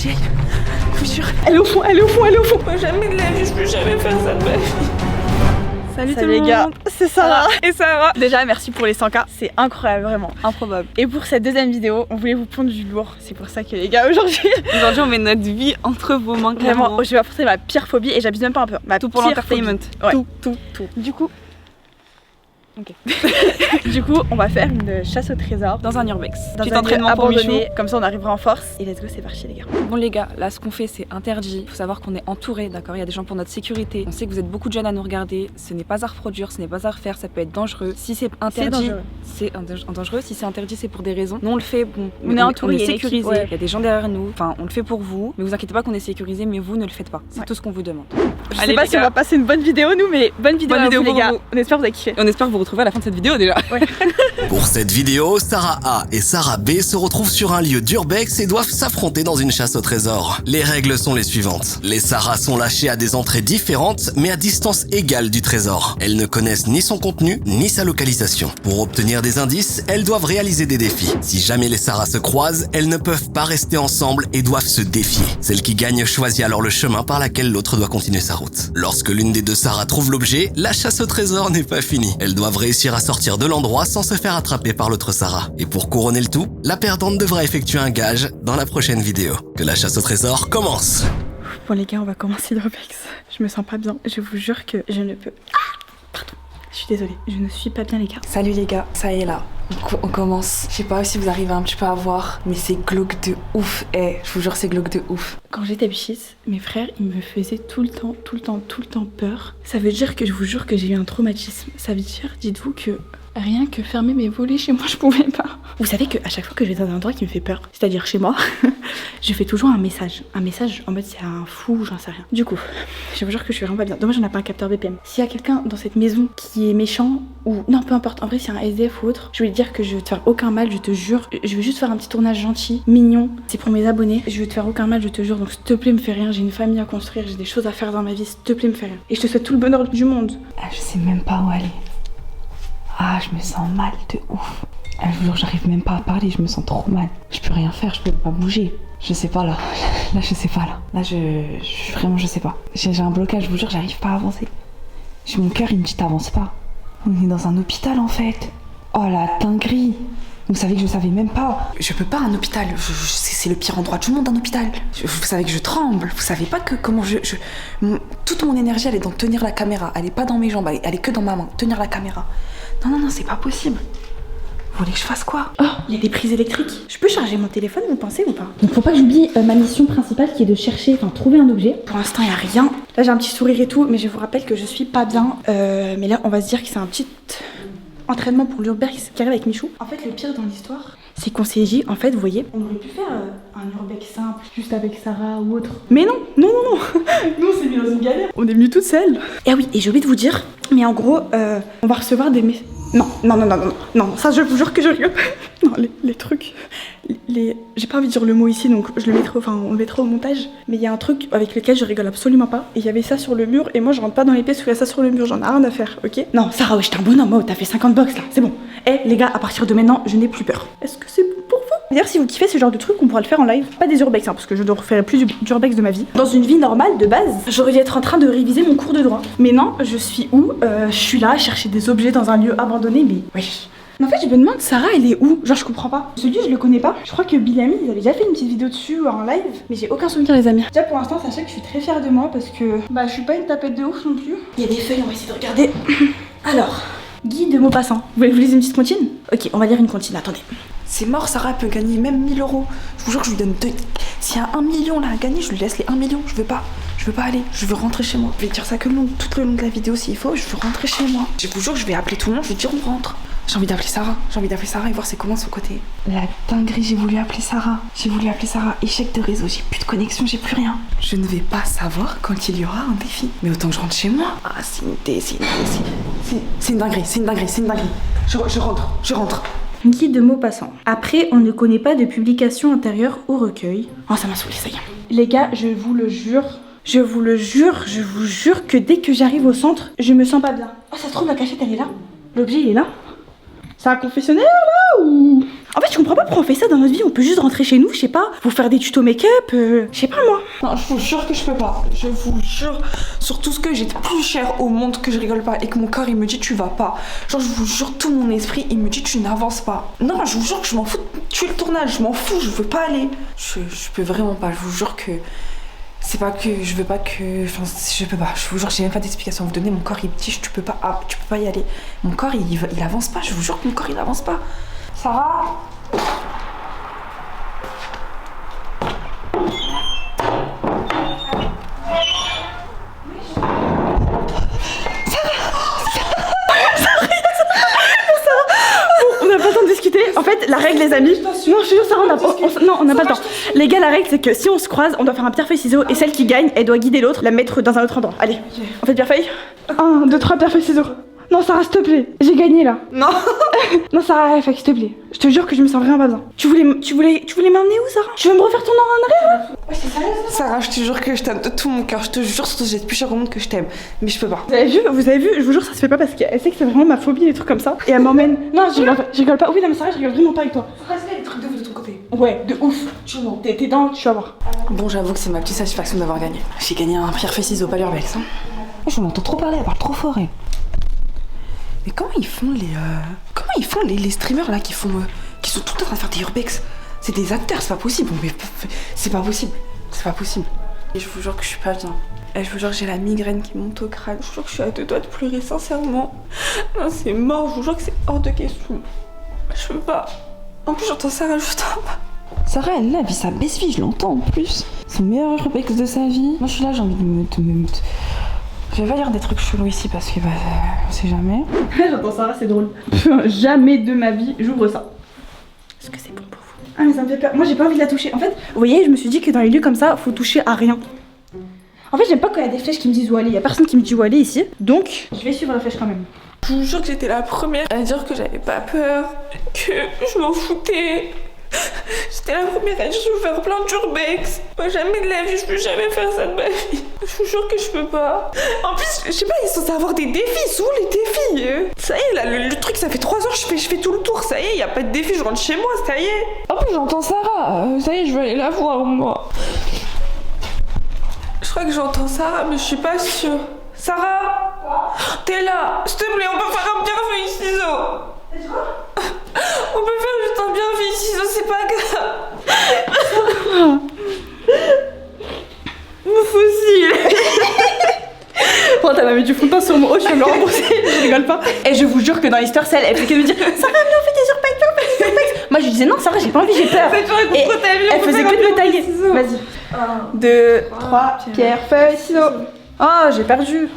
j'y aille. Je vous jure. Elle est au fond, elle est au fond, elle est au fond. Moi, jamais de la vie, je peux jamais faire ça de ma vie. Salut tout le monde, les gars, c'est Sarah et Sarah. Déjà merci pour les 100K, c'est incroyable, vraiment Improbable. Et pour cette deuxième vidéo, on voulait vous pondre du lourd. C'est pour ça que les gars, aujourd'hui on met notre vie entre vos mains. Vraiment, je vais affronter ma pire phobie et j'abuse même pas un peu. Tout pour l'entertainment. Ouais. Tout. Du coup... Ok. Du coup, on va faire une chasse au trésor dans un urbex. Dans Petit un entraînement lieu pour Michou. abandonné, comme ça on arrivera en force. Et let's go, c'est parti les gars. Bon les gars, là ce qu'on fait c'est interdit. Faut savoir qu'on est entouré, d'accord. Il y a des gens pour notre sécurité. On sait que vous êtes beaucoup de jeunes à nous regarder. Ce n'est pas à reproduire, ce n'est pas à refaire. Ça peut être dangereux. Si c'est interdit, c'est dangereux. Si c'est interdit, c'est pour des raisons. Nous on le fait. Bon, on est entouré, on est sécurisé. Ouais. Il y a des gens derrière nous. Enfin, on le fait pour vous. Mais vous inquiétez pas qu'on est sécurisé, mais vous ne le faites pas. C'est tout ce qu'on vous demande. Je sais pas si on va passer une bonne vidéo nous, mais bonne vidéo à vous les gars. On espère que vous avez kiffé. On espère vous retrouver à la fin de cette vidéo déjà. Ouais. Pour cette vidéo, Sarah A et Sarah B se retrouvent sur un lieu d'urbex et doivent s'affronter dans une chasse au trésor. Les règles sont les suivantes. Les Sarah sont lâchées à des entrées différentes mais à distance égale du trésor. Elles ne connaissent ni son contenu ni sa localisation. Pour obtenir des indices, elles doivent réaliser des défis. Si jamais les Sarah se croisent, elles ne peuvent pas rester ensemble et doivent se défier. Celle qui gagne choisit alors le chemin par lequel l'autre doit continuer sa route. Lorsque l'une des deux Sarah trouve l'objet, la chasse au trésor n'est pas finie. Elles doivent réussir à sortir de l'endroit sans se faire attraper par l'autre Sarah. Et pour couronner le tout, la perdante devra effectuer un gage dans la prochaine vidéo. Que la chasse au trésor commence. Bon les gars, on va commencer l'urbex. Je me sens pas bien, je vous jure que je ne peux... Pardon, je suis désolée, je ne suis pas bien les gars. Salut les gars, ça y est là. On commence. Je sais pas si vous arrivez un petit peu à voir, mais c'est glauque de ouf. Je vous jure, c'est glauque de ouf. Quand j'étais petite, mes frères, ils me faisaient tout le temps peur. Ça veut dire que je vous jure que j'ai eu un traumatisme. Ça veut dire, dites-vous que rien que fermer mes volets chez moi, je pouvais pas. Vous savez qu'à chaque fois que je vais dans un endroit qui me fait peur, c'est-à-dire chez moi, je fais toujours un message en mode c'est un fou, j'en sais rien. Du coup, je vous jure que je suis vraiment pas bien. Dommage, on n'a pas un capteur BPM. S'il y a quelqu'un dans cette maison qui est méchant ou non, peu importe, en vrai, s'il y a un SDF ou autre, je vais lui dire que je veux te faire aucun mal, je te jure. Je veux juste faire un petit tournage gentil, mignon. C'est pour mes abonnés. Je veux te faire aucun mal, je te jure. Donc s'il te plaît, me fais rien. J'ai une famille à construire, j'ai des choses à faire dans ma vie. S'il te plaît, me fais rien. Et je te souhaite tout le bonheur du monde. Je sais même pas où aller. Je me sens mal de ouf. Je vous jure, j'arrive même pas à parler, je me sens trop mal. Je peux rien faire, je peux pas bouger. Je sais pas là. Là, je sais pas là. Là, vraiment, je sais pas. J'ai un blocage, je vous jure, j'arrive pas à avancer. Mon cœur, il me dit t'avances pas. On est dans un hôpital en fait. Oh la dinguerie. Vous savez que je savais même pas. Je peux pas un hôpital. C'est le pire endroit du monde, un hôpital. Vous savez que je tremble. Vous savez pas que comment toute mon énergie, elle est dans tenir la caméra. Elle est pas dans mes jambes, elle est que dans ma main. Tenir la caméra. Non, c'est pas possible. Vous voulez que je fasse quoi? Oh, il y a des prises électriques. Je peux charger mon téléphone, vous pensez ou pas? Donc faut pas que j'oublie ma mission principale qui est de chercher, trouver un objet. Pour l'instant, il y a rien. Là, j'ai un petit sourire et tout, mais je vous rappelle que je suis pas bien. Mais là, on va se dire que c'est un petit entraînement pour l'urbex qui arrive avec Michou. En fait, le pire dans l'histoire, c'est qu'on s'est dit, en fait, vous voyez, on aurait pu faire un urbex simple, juste avec Sarah ou autre. Mais non. Nous, on s'est mis dans une galère. On est venus toutes seules. Et oui, et j'ai oublié de vous dire, mais en gros, on va recevoir des messages. Non, ça je vous jure que je rigole. Non, les trucs, j'ai pas envie de dire le mot ici, donc je le mettrai, on le mettra au montage. Mais il y a un truc avec lequel je rigole absolument pas. Et il y avait ça sur le mur, et moi je rentre pas dans les pièces où il y a ça sur le mur, j'en ai rien à faire, ok? Non, Sarah, ouais, j'étais un bonhomme, oh, t'as fait 50 box là, c'est bon. Les gars, à partir de maintenant, je n'ai plus peur. Est-ce que c'est bon pour vous? D'ailleurs, si vous kiffez ce genre de truc, on pourra le faire en live. Pas des urbex, parce que je ne referai plus d'urbex de ma vie. Dans une vie normale, de base, j'aurais dû être en train de réviser mon cours de droit. Mais non, je suis où? Je suis là à chercher des objets dans un lieu abandonné, mais wesh. En fait, je me demande, Sarah, elle est où? Genre, je comprends pas. Ce lieu, je le connais pas. Je crois que Bill et Ami, ils avaient déjà fait une petite vidéo dessus en live, mais j'ai aucun souvenir, les amis. Déjà, pour l'instant, sachez que je suis très fière de moi parce que, je suis pas une tapette de ouf non plus. Il y a des feuilles, on va essayer de regarder. Alors, guide de mots passants. Vous voulez que je vous lise une petite comptine? Ok, on va lire une comptine, attendez. C'est mort, Sarah elle peut gagner même 1000 euros. Je vous jure que je lui donne 2. S'il y a 1 million là à gagner, je lui laisse les 1 million. Je veux pas aller, je veux rentrer chez moi. Je vais dire ça tout le long de la vidéo s'il faut, je veux rentrer chez moi. Je vous jure, je vais appeler tout le monde, je vais dire on rentre. J'ai envie d'appeler Sarah et voir c'est comment son côté. La dinguerie, j'ai voulu appeler Sarah. Échec de réseau, j'ai plus de connexion, j'ai plus rien. Je ne vais pas savoir quand il y aura un défi. Mais autant que je rentre chez moi. C'est une dinguerie. Je rentre. Guide de mots passants. Après, on ne connaît pas de publication antérieure au recueil. Oh, ça m'a saoulé, ça y est. Les gars, je vous jure que dès que j'arrive au centre, je me sens pas bien. Oh, ça se trouve, la cachette, elle est là. L'objet, il est là. C'est un confessionnal, là, ou... En fait, je comprends pas pourquoi on fait ça dans notre vie. On peut juste rentrer chez nous, je sais pas, pour faire des tutos make-up, je sais pas moi. Non, je vous jure que je peux pas. Je vous jure, sur tout ce que j'ai de plus cher au monde, que je rigole pas et que mon corps il me dit tu vas pas. Genre, je vous jure, tout mon esprit il me dit tu n'avances pas. Non, je vous jure que je m'en fous de tuer le tournage, je m'en fous, je veux pas aller. Je peux vraiment pas, je vous jure que. C'est pas que je veux pas que. Enfin, je peux pas. Je vous jure, j'ai même pas d'explication à vous donner. Mon corps il me dit tu peux pas y aller. Mon corps il avance pas, je vous jure que mon corps il avance pas. Sarah? On n'a pas le temps de discuter. En fait, la règle, les amis. Non, je te jure, Sarah, on n'a pas le temps. Les gars, la règle, c'est que si on se croise, on doit faire un pierre-feuille-ciseaux et celle qui gagne, elle doit guider l'autre, la mettre dans un autre endroit. Allez, on fait pierre-feuille. 1, 2, 3, pierre-feuille-ciseaux. Non, Sarah, s'il te plaît. J'ai gagné là. Non. Non, Sarah, s'il te plaît. Je te jure que je me sens vraiment pas bien. Tu voulais m'emmener où, Sarah? Tu veux me refaire ton nom en arrière? Ouais, c'est sérieux, Sarah, je te jure que je t'aime de tout mon cœur. Je te jure, surtout j'ai plus cher au monde que je t'aime. Mais je peux pas. Vous avez vu, je vous jure, ça se fait pas parce qu'elle sait que c'est vraiment ma phobie, les trucs comme ça. Et elle m'emmène. Non, je rigole pas. Oui, non, mais Sarah, je rigole vraiment pas avec toi. Sarah, c'est les trucs de vous de ton côté. Ouais, de ouf. T'es dans, tu vas voir. Bon, j'avoue que c'est ma petite satisfaction d'avoir gagné. J'ai gagné un pierre-feuille-ciseaux, pas l'urbex. Hein. Je m'entends trop parler, elle parle trop fort. Mais comment ils font les streamers là qui sont tout en train de faire des urbex? C'est des acteurs, c'est pas possible. Mais c'est pas possible. C'est pas possible. Et je vous jure que je suis pas bien. Et je vous jure que j'ai la migraine qui monte au crâne. Je vous jure que je suis à 2 doigts de pleurer sincèrement. Non, c'est mort, je vous jure que c'est hors de question. Je peux pas. En plus j'entends Sarah juste en bas. Sarah elle là, vit sa best vie, je l'entends en plus. Son meilleur urbex de sa vie. Moi je suis là, j'ai envie de me... Je vais pas dire des trucs chelous ici parce que on sait jamais. J'entends Sarah, c'est drôle. Jamais de ma vie, j'ouvre ça. Est-ce que c'est bon pour vous? Ah mais ça me fait peur. Moi j'ai pas envie de la toucher. En fait, vous voyez, je me suis dit que dans les lieux comme ça, faut toucher à rien. En fait, j'aime pas quand il y a des flèches qui me disent où aller. Il y a personne qui me dit où aller ici. Donc, je vais suivre la flèche quand même. Je vous jure que j'étais la première à dire que j'avais pas peur, que je m'en foutais. J'étais la première à dire que je veux faire plein d'urbex. Moi jamais de la vie, je peux jamais faire ça de ma vie. Je vous jure que je peux pas. En plus, je sais pas, ils sont censés avoir des défis. Ils sont où les défis? Ça y est, là, le truc, ça fait 3 heures, je fais tout le tour. Ça y est, y a pas de défi, je rentre chez moi, ça y est. En plus, j'entends Sarah. Ça y est, je vais aller la voir, moi. Je crois que j'entends Sarah, mais je suis pas sûre. Sarah? T'es là? S'il te plaît, on peut faire un pierre-feuille-ciseaux. On peut faire juste un pierre-feuille-ciseaux, c'est pas grave. Mon fossile. Bon, t'as mis du fond de teint sur mon haut, je vais me le rembourser, je rigole pas. Et je vous jure que dans l'histoire, elle fait que me dire Sarah, viens, on fait des urbex. Moi, je lui disais non, Sarah, j'ai pas envie, j'ai peur. Et elle faisait que de me tailler. Vas-y. 1, 2, 3, pierre, feuille, ciseaux. Oh, j'ai perdu.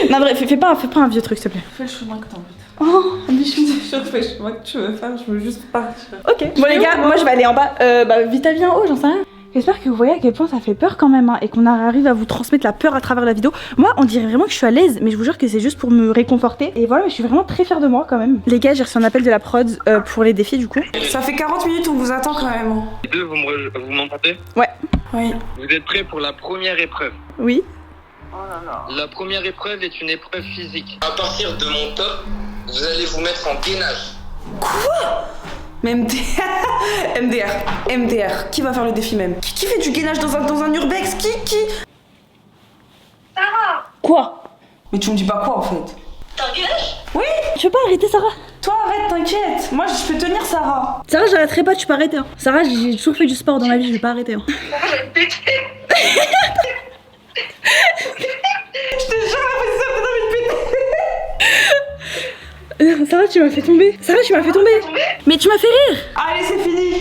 Non, bref, fais pas un vieux truc, s'il te plaît. Fais le chemin que t'as envie. Oh, mais je suis Fais le chemin que tu veux faire, je veux juste partir. Ok. Bon, les gars, moi, je vais aller en bas. Vite, viens en haut, j'en sais rien. J'espère que vous voyez à quel point ça fait peur quand même hein, et qu'on arrive à vous transmettre la peur à travers la vidéo. Moi on dirait vraiment que je suis à l'aise mais je vous jure que c'est juste pour me réconforter. Et voilà, mais je suis vraiment très fière de moi quand même. Les gars, j'ai reçu un appel de la prod pour les défis du coup. Ça fait 40 minutes, on vous attend quand même. Les deux, vous m'entendez? Ouais. Oui. Vous êtes prêts pour la première épreuve? Oui. Oh là là. La première épreuve est une épreuve physique. À partir de mon top, vous allez vous mettre en gainage. Quoi? Mais MDR. Qui va faire le défi même? Qui fait du gainage dans un urbex? Qui? Sarah! Quoi? Mais tu me dis pas quoi en fait? T'as un gainage? Oui. Tu veux pas arrêter Sarah? Toi arrête, t'inquiète. Moi je peux tenir Sarah. Sarah, j'arrêterai pas, tu peux arrêter hein. Sarah, j'ai toujours fait du sport dans ma vie, je vais pas arrêter hein. Moi j'ai pété! Je te jure, ça me donne envie de péter. Sarah, tu m'as fait tomber. Sarah, tu m'as fait tomber. Mais tu m'as fait rire. Allez, c'est fini.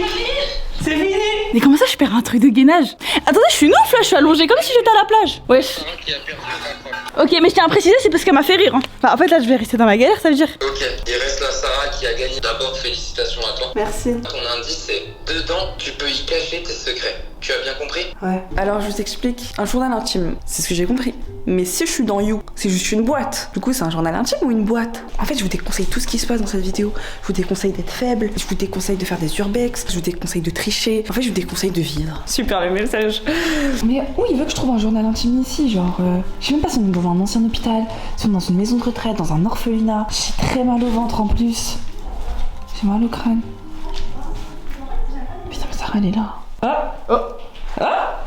C'est fini. Mais comment ça, je perds un truc de gainage? Attendez, je suis une ouf là, je suis allongée comme si j'étais à la plage. Wesh. Sarah qui a perdu la fois. Ok, mais je tiens à préciser, c'est parce qu'elle m'a fait rire. Hein. Enfin, en fait, là, je vais rester dans ma galère, ça veut dire. Ok, il reste la Sarah qui a gagné. D'abord, félicitations à toi. Merci. Ton indice, c'est dedans, tu peux y cacher tes secrets. Tu as bien compris? Ouais. Alors je vous explique. Un journal intime, c'est ce que j'ai compris. Mais si je suis dans You, c'est juste une boîte. Du coup, c'est un journal intime ou une boîte? En fait, je vous déconseille tout ce qui se passe dans cette vidéo. Je vous déconseille d'être faible. Je vous déconseille de faire des urbex. Je vous déconseille de tricher. En fait, je vous déconseille de vivre. Super le message. Mais où il veut que je trouve un journal intime ici? Genre, je sais même pas si on est dans un ancien hôpital, si on est dans une maison de retraite, dans un orphelinat. J'ai très mal au ventre en plus. J'ai mal au crâne. Sarah, elle est là. Ah. Oh. Ah.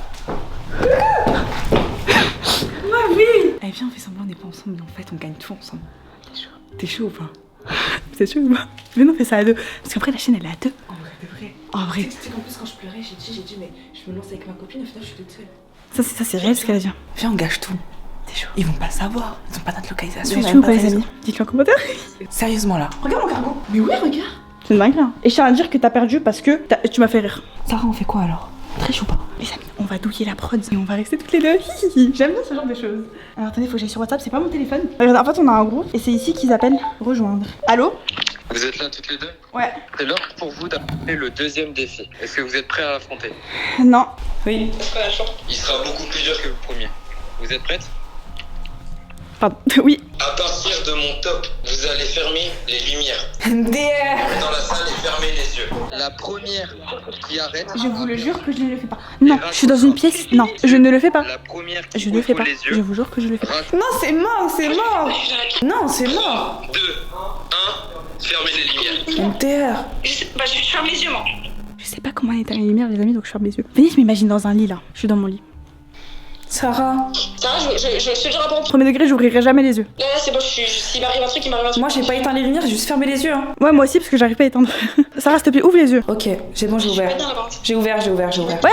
Ouais, oui. Eh viens, on fait semblant, on n'est pas ensemble, mais en fait, on gagne tout ensemble. T'es chaud ou pas? T'es chaud ou pas? Mais non, fais ça à deux. Parce qu'après, la chaîne, elle est à deux. En vrai, de vrai. En vrai. Tu sais qu'en plus, quand je pleurais, j'ai dit, mais je me lance avec ma copine, au final, je suis toute seule. Ça, c'est réel ce qu'elle a dit. Viens, on gâche tout. T'es chaud. Ils vont pas le savoir. Ils ont pas notre localisation. T'es chaud ou pas, les amis? Dites-le en commentaire. Sérieusement, là. Regarde mon cargo. Mais oui, regarde. C'est une dingue, hein. Et je tiens à dire que t'as perdu parce que tu m'as fait rire. Sarah, on fait quoi alors? Triche ou pas? Les amis, on va douiller la prod et on va rester toutes les deux. J'aime bien ce genre de choses. Alors attendez, faut que j'aille sur WhatsApp, c'est pas mon téléphone. Regarde, en fait, on a un groupe et c'est ici qu'ils appellent rejoindre. Allô? Vous êtes là toutes les deux? Ouais. C'est l'heure pour vous d'affronter le deuxième défi. Est-ce que vous êtes prêts à l'affronter? Non. Oui. Il sera beaucoup plus dur que le premier. Vous êtes prêtes? Pardon. Oui. À partir de mon top, vous allez fermer les lumières. MDR. Dans la salle et fermer les yeux. La première qui arrête. Je vous le jure que je ne le fais pas. Non, je suis dans une pièce. Non, je ne le fais pas. La première qui Je ne le fais ouvre pas. les Je yeux. vous jure que je le fais pas. Non, c'est mort, c'est mort. Non, c'est mort. 2, 1, fermez les lumières. MDR. Je ferme les yeux, moi. Je sais pas comment éteindre les lumières, les amis, donc je ferme les yeux. Venez, je m'imagine dans un lit là. Je suis dans mon lit. Sarah. Ça, je te dirai pas. Premier degré, j'ouvrirai jamais les yeux. Là, c'est bon, s'il m'arrive un truc, il m'arrive un truc. Moi, j'ai pas éteint les lumières, j'ai juste fermé les yeux. Hein. Ouais, moi aussi, parce que j'arrive pas à éteindre. Sarah, s'il te plaît, ouvre les yeux. Ok, j'ai bon, j'ai Je suis pas ouvert. dans la porte. J'ai ouvert. Ouais,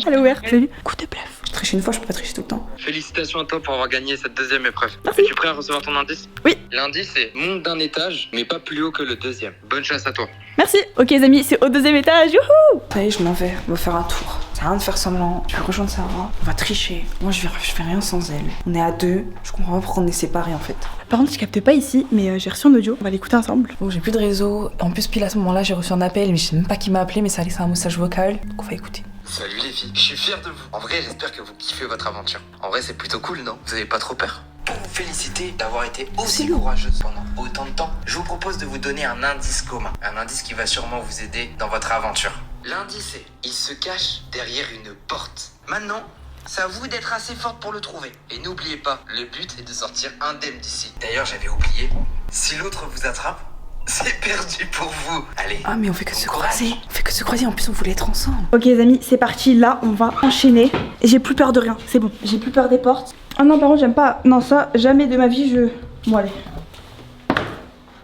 elle est ouverte. Vous avez vu? Coup de bluff. Je triche une fois, je peux pas tricher tout le temps. Félicitations à toi pour avoir gagné cette deuxième épreuve. Merci. Es-tu prêt à recevoir ton indice? Oui. L'indice est monte d'un étage, mais pas plus haut que le deuxième. Bonne chance à toi. Merci. Ok, les amis, c'est au deuxième étage. Youhou! Ça y est, je m'en vais. On va faire un tour. C'est rien de faire semblant. Je vais rejoindre Sarah. On va tricher. Moi, je fais rien sans elle. On est à deux. Je comprends pas pourquoi on est séparés en fait. Par contre, je capte pas ici, mais j'ai reçu un audio. On va l'écouter ensemble. Bon, j'ai plus de réseau. En plus, pile à ce moment-là, j'ai reçu un appel, mais je sais même pas qui m'a appelé, mais ça a laissé un message vocal. Donc, on va écouter. Salut les filles, je suis fier de vous. En vrai, j'espère que vous kiffez votre aventure. En vrai, c'est plutôt cool, non? Vous avez pas trop peur? Pour vous féliciter d'avoir été aussi courageuse pendant autant de temps, je vous propose de vous donner un indice commun. Un indice qui va sûrement vous aider dans votre aventure. L'indice est, il se cache derrière une porte. Maintenant, c'est à vous d'être assez forte pour le trouver. Et n'oubliez pas, le but est de sortir indemne d'ici. D'ailleurs, j'avais oublié, si l'autre vous attrape, c'est perdu pour vous. Allez. Ah, mais on fait que se croiser. On fait que se croiser. En plus, on voulait être ensemble. Ok, les amis, c'est parti. Là, on va enchaîner. Et j'ai plus peur de rien. C'est bon. J'ai plus peur des portes. Ah non, par contre, j'aime pas. Non, ça, jamais de ma vie, je. Bon, allez.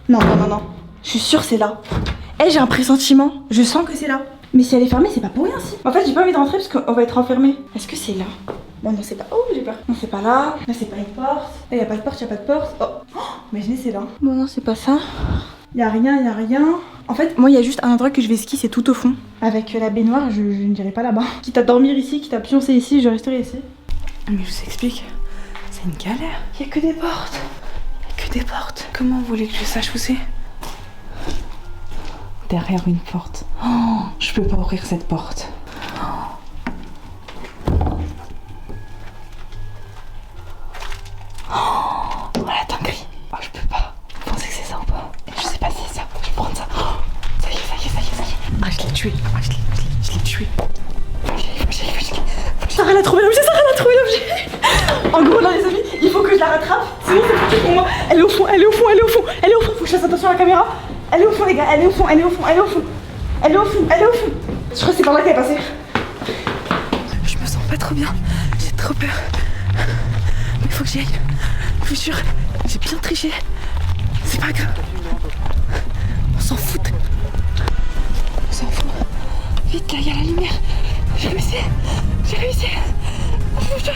Non. Je suis sûre, c'est là. Eh, j'ai un pressentiment. Je sens que c'est là. Mais si elle est fermée, c'est pas pour rien, si. En fait, j'ai pas envie de rentrer parce qu'on va être enfermés. Est-ce que c'est là? Bon, non, c'est pas. Oh, j'ai peur. Non, c'est pas là. Là, c'est pas une porte. Là, y a pas de porte, y a pas de porte. Oh, imaginez, c'est là. Bon, non, c'est pas ça. Y a rien. En fait, moi, il y a juste un endroit que je vais skier, c'est tout au fond. Avec la baignoire, je ne dirais pas là-bas. Quitte à dormir ici, quitte à pioncer ici, je resterai ici. Mais je vous explique. C'est une galère. Y a que des portes. Comment vous voulez que je sache où c'est? Derrière une porte. Oh, je peux pas ouvrir cette porte. Oh, la dinguerie. Oh, je peux pas. Vous pensez que c'est ça ou pas? Je sais pas si c'est ça. Je vais prendre ça. Oh, ça y est. Ah, je l'ai tué. Je l'ai tué. Sarah elle a trouvé l'objet. En gros, là, les amis, il faut que je la rattrape. Sinon, c'est foutu pour moi. Elle est au fond. Faut que je fasse attention à la caméra. Elle est au fond, les gars. Elle est au fond. Je crois que c'est par là qu'elle est passée. Je me sens pas trop bien. J'ai trop peur. Mais il faut que j'y aille. Je vous jure, j'ai bien triché. C'est pas grave. On s'en fout. Vite, là, il y a la lumière. J'ai réussi. Je vous jure.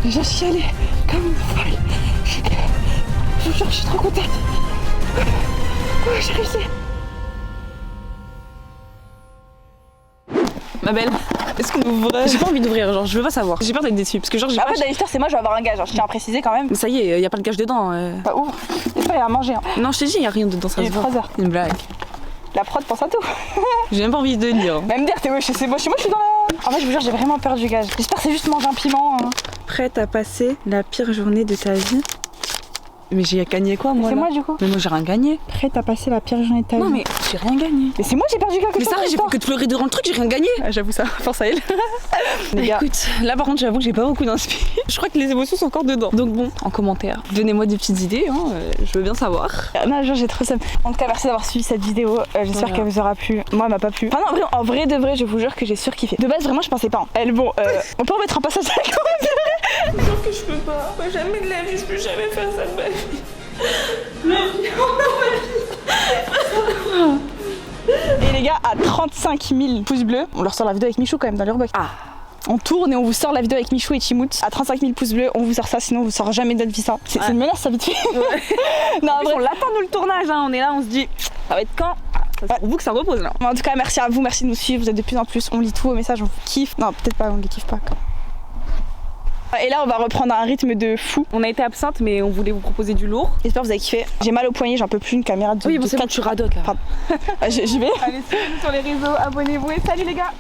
J'ai chialé comme une folle. Je vous jure, je suis trop contente. Oh, j'ai réussi. Ma belle, est-ce qu'on ouvre? J'ai pas envie d'ouvrir, genre je veux pas savoir. J'ai peur d'être déçue parce que genre j'ai Après, dans l'histoire, c'est moi, je vais avoir un gage. Je tiens à préciser quand même. Mais ça y est, y a pas de gage dedans. Bah, ouvre. J'espère qu'il y a à manger. Hein. Non, je t'ai dit, y a rien dedans, ça Il se est voit. 3h. Une blague. La prod pense à tout. J'ai même pas envie de lire. Même dire, t'es wesh, c'est moi, je suis dans la. En fait, je vous jure, j'ai vraiment peur du gage. J'espère que c'est juste manger un piment. Hein. Prête à passer la pire journée de ta vie? Mais j'ai gagné quoi moi? C'est là moi du coup. Mais moi j'ai rien gagné. Après t'as passé la pire journée de ta vie. Non mais j'ai rien gagné. Mais c'est moi j'ai perdu quelque Mais chose. Sarah, j'ai fait que de pleurer devant le truc, j'ai rien gagné. Ah, j'avoue ça, force à elle. Les gars. Écoute, là par contre j'avoue que j'ai pas beaucoup d'inspi. Je crois que les émotions sont encore dedans. Donc bon, en commentaire, donnez-moi des petites idées, hein, je veux bien savoir. Non, genre j'ai trop ça. En tout cas, merci d'avoir suivi cette vidéo. J'espère Voilà. qu'elle vous aura plu. Moi, elle m'a pas plu. Enfin, non, en vrai de vrai, je vous jure que j'ai surkiffé. De base, vraiment, je pensais pas. Hein. Elle, bon, on peut remettre un passage à la caméra. Je jure que je peux pas. Moi jamais de la vie, je peux jamais faire ça de ma vie. Et les gars, à 35 000 pouces bleus, on leur sort la vidéo avec Michou quand même dans leur box. Ah. On tourne et on vous sort la vidéo avec Michou et Timout. À 35 000 pouces bleus, on vous sort ça, sinon on vous sort jamais d'autre vie ça. C'est une menace, ça vite fait. Non, en vrai, On l'attend nous le tournage, hein. On est là, on se dit, ça va être quand? C'est pour vous que ça repose là. En tout cas, merci à vous, merci de nous suivre. Vous êtes de plus en plus, on lit tous vos messages, on vous kiffe. Non, peut-être pas, on les kiffe pas. Quand même. Et là, on va reprendre un rythme de fou. On a été absente, mais on voulait vous proposer du lourd. J'espère que vous avez kiffé. J'ai mal au poignet, j'en peux plus, une caméra de. Oui, bon, de c'est bon, tu radotes là. Pardon. J'y vais. Allez, suivez-nous sur les réseaux, abonnez-vous et salut les gars!